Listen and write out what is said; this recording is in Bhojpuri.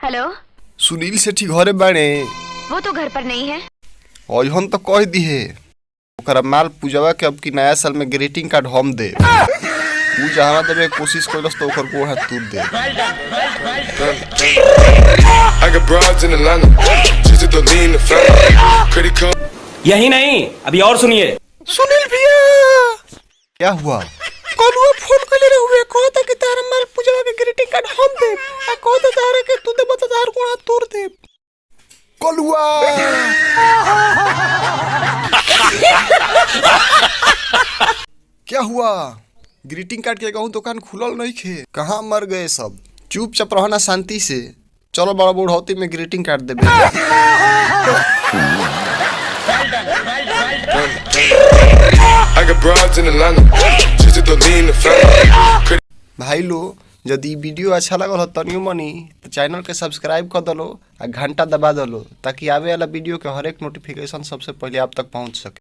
हेलो। सुनील सेठी घरे बाड़े? वो तो घर पर नहीं है। अहन तो कह दिहे ओकरा माल पूजवा के अब की नया साल में ग्रीटिंग कार्ड हम दे। तू जहाँ देवे कोशिश कैलस तो ओकर को हाथ तू दे। यही नहीं, अभी और सुनिए। सुनील भैया क्या हुआ? कलुआ फोन कर ले हुए कहता कि तारा माल पूजवा के ग्रीटिंग कार्ड हम दे आ कहता तारा के तू दे बता तार को हाथ तोड़ दे। कलुआ क्या हुआ? ग्रीटिंग कार्ड के कहूँ दुकान खुलल नहीं खे, कहाँ मर गए सब? चुपचाप रहना शांति से। चलो बड़ा बुढ़ौती में ग्रीटिंग कार्ड देबे। भाई लो यदि वीडियो अच्छा लगल हो तनियो मनी तो चैनल के सब्सक्राइब कर दलो आ घंटा दबा दलो ताकि आवे वाला वीडियो के हर एक नोटिफिकेशन सबसे पहले आप तक पहुंच सके।